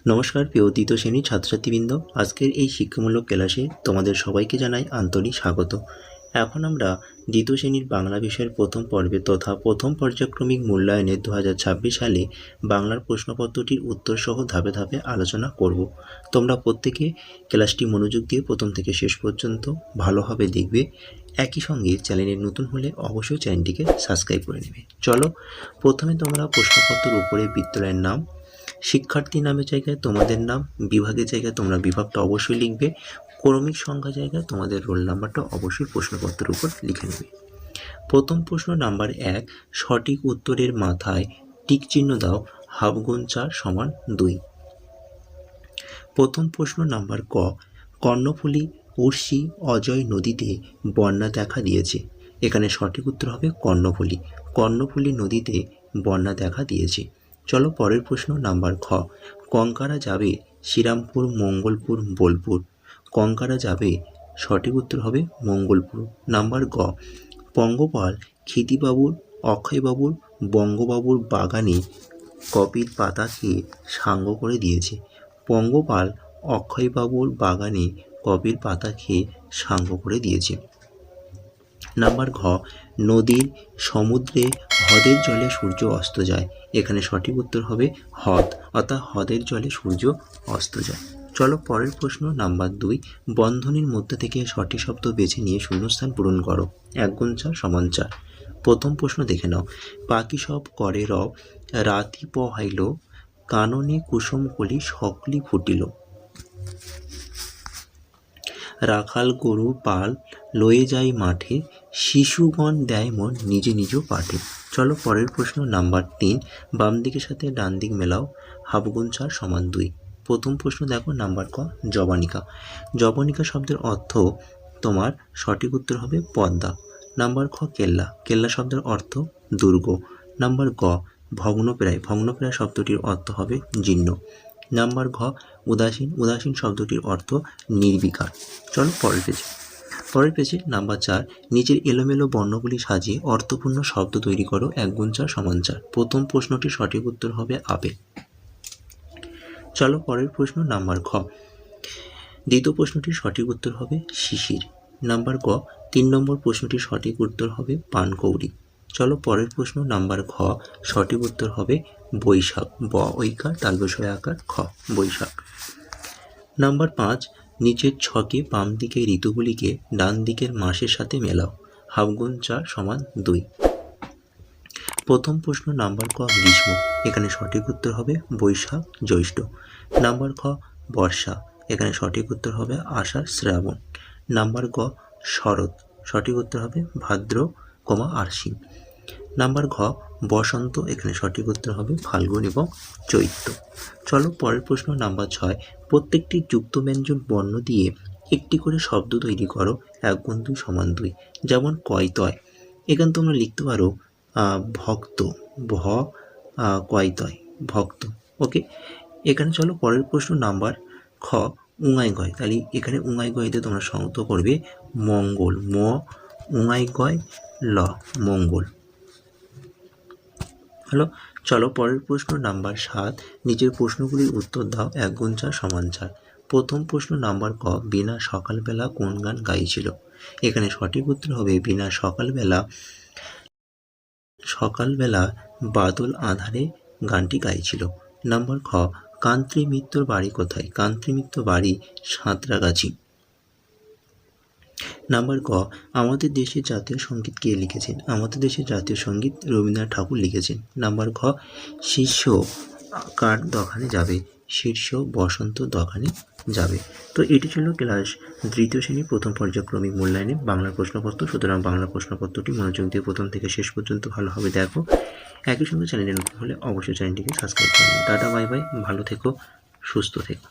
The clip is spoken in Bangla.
নমস্কার প্রিয় দ্বিতীয় শ্রেণীর ছাত্রছাত্রীবৃন্দ, আজকের এই শিক্ষামূলক ক্লাসে তোমাদের সবাইকে জানাই আন্তরিক স্বাগত। এখন আমরা দ্বিতীয় শ্রেণীর বাংলা বিষয়ের প্রথম পর্বে তথা প্রথম পর্যায়ক্রমিক মূল্যায়নে 2026 সালে বাংলার প্রশ্নপত্রটির উত্তর সহ ধাপে ধাপে আলোচনা করব। তোমরা প্রত্যেকে ক্লাসটি মনোযোগ দিয়ে প্রথম থেকে শেষ পর্যন্ত ভালোভাবে দেখবে। একই সঙ্গে চ্যানেলে নতুন হলে অবশ্যই চ্যানেলটিকে সাবস্ক্রাইব করে নেবে। চলো, প্রথমে তোমরা প্রশ্নপত্রের উপরে বিদ্যালয়ের নাম, শিক্ষার্থী নামের জায়গায় তোমাদের নাম, বিভাগের জায়গায় তোমরা বিভাগটা অবশ্যই লিখবে, ক্রমিক সংখ্যা জায়গায় তোমাদের রোল নাম্বারটা অবশ্যই প্রশ্নপত্রের উপর লিখে নেবে। প্রথম প্রশ্ন নাম্বার 1, সঠিক উত্তরের মাথায় টিক চিহ্ন দাও, হাফ গুণ 4 সমান 2। প্রথম প্রশ্ন নাম্বার ক, কর্ণফুলী, উর্শী, অজয় নদীতে বন্যা দেখা দিয়েছে। এখানে সঠিক উত্তর হবে কর্ণফুলী। কর্ণফুলী নদীতে বন্যা দেখা দিয়েছে। চলো পরের প্রশ্ন নাম্বার খ, কঙ্কারা যাবে শ্রীরামপুর, মঙ্গলপুর, বোলপুর। কঙ্কারা যাবে, সঠিক উত্তর হবে মঙ্গলপুর। নাম্বার গ, পঙ্গপাল ক্ষিতিবাবুর, অক্ষয়বাবুর, বঙ্গবাবুর বাগানে কপির পাতা খেয়ে সাঙ্গ করে দিয়েছে। পঙ্গপাল অক্ষয়বাবুর বাগানে কপির পাতা খেয়ে সাঙ্গ করে দিয়েছে। নাম্বার ঘ, নদীর, সমুদ্রে, হ্রদের জলে সূর্য অস্ত যায়। এখানে সঠিক উত্তর হবে হ্রদ, অর্থাৎ হ্রদের জলে সূর্য অস্ত যায়। চলো পরের প্রশ্ন নাম্বার 2, বন্ধনীর মধ্যে থেকে সঠিক শব্দ বেছে নিয়ে শূন্যস্থান পূরণ করো। 1 গুণ 4 সমান 4। প্রথম প্রশ্ন দেখে নাও, পাখি সব করে রব, রাতি পোহাইল, কাননে কুসুম কলি সকলি ফুটিল। রাখাল গরু পাল লয়ে যায় মাঠে, শিশুগণ দেয় মন নিজ নিজ পাঠে। চলো পরের প্রশ্ন নাম্বার 3, বাম দিকের সাথে ডান দিক মেলাও, হাফ গুণ 4 সমান 2। প্রথম প্রশ্ন দেখো নাম্বার ক, জবনিকা। জবনিকা শব্দের অর্থ তোমার সঠিক উত্তর হবে পদ্মা। নাম্বার খ, কেল্লা। কেল্লা শব্দের অর্থ দুর্গ। নাম্বার গ, ভগ্নপ্রায়। ভগ্নপ্রায় শব্দটির অর্থ হবে জীর্ণ। নাম্বার ঘ, উদাসীন। উদাসীন শব্দটির অর্থ নির্বিকার। চলো পরের পেজে নাম্বার 4, নিচের এলোমেলো বর্ণগুলি সাজিয়ে অর্থপূর্ণ শব্দ তৈরি করো। 1 গুণ 4 সমান 4। প্রথম প্রশ্নটির সঠিক উত্তর হবে আপেল। চলো পরের প্রশ্ন নাম্বার খ, দ্বিতীয় প্রশ্নটির সঠিক উত্তর হবে শিশির। নাম্বার গ, 3 নম্বর প্রশ্নটির সঠিক উত্তর হবে পানকৌড়ি। চলো পরের প্রশ্ন নাম্বার খ, সঠিক উত্তর হবে বৈশাখ। ব ঐকার তালবস্যয় আকার খ, বৈশাখ। নাম্বার 5, নিচের ছকে বাম দিকের ঋতুগুলিকে ডান দিকের মাসের সাথে মেলাও। হাফ গুণ 4 সমান 2। প্রথম প্রশ্ন নাম্বার ক, গ্রীষ্ম। এখানে সঠিক উত্তর হবে বৈশাখ জ্যৈষ্ঠ। নাম্বার খ, বর্ষা। এখানে সঠিক উত্তর হবে আষাঢ় শ্রাবণ। নাম্বার গ, শরৎ। সঠিক উত্তর হবে ভাদ্র, আশ্বিন। নাম্বার ঘ, বসন্ত। এখানে সঠিক উত্তর হবে ফাল্গুন এবং চৈত্র। চলো পরের প্রশ্ন নাম্বার 6, প্রত্যেকটি যুক্ত ব্যঞ্জন বর্ণ দিয়ে একটি করে শব্দ তৈরি করো। 1 গুণ 2 সমান 2। যেমন কয়তয়, এখানে তোমরা লিখতে পারো ভক্ত। ভ কয়তয়, ভক্ত। ওকে, এখানে চলো পরের প্রশ্ন নাম্বার খ, উঙাই গয়। তাহলে এখানে উঙাই গয়তে তোমরা সংযুক্ত করবে মঙ্গল। ম উঙাই গয় ল, মঙ্গল। হলো। চলো পরের প্রশ্ন নাম্বার 7, নিচের প্রশ্নগুলির উত্তর দাও। 1 গুণ 4 সমান 4। প্রথম প্রশ্ন নাম্বার ক, বিনা সকালবেলা কোন গান গাইছিল। এখানে সঠিক উত্তর হবে বিনা সকালবেলা বাদল আঁধারে গানটি গাইছিল। নাম্বার খ, কান্ত্রী মিত্রর বাড়ি কোথায়। কান্ত্রী মিত্র বাড়ি সাঁতরাগাছি। নাম্বার গ, আমাদের দেশের জাতীয় সঙ্গীত কে লিখেছেন। আমাদের দেশের জাতীয় সঙ্গীত রবীন্দ্রনাথ ঠাকুর লিখেছেন। নাম্বার ঘ, শীর্ষ কার দোকানে যাবে। শীর্ষ বসন্ত দোকানে যাবে। তো এটি ছিল ক্লাস তৃতীয় শ্রেণীর প্রথম পর্যায়ক্রমিক মূল্যায়নে বাংলার প্রশ্নপত্র। সুতরাং বাংলা প্রশ্নপত্রটি মনোযোগ দিয়ে প্রথম থেকে শেষ পর্যন্ত ভালোভাবে দেখো। একই সঙ্গে চ্যানেলে নতুন হলে অবশ্যই চ্যানেলটিকে সাবস্ক্রাইব করবে। টাটা, বাই বাই, ভালো থেকো, সুস্থ থেকো।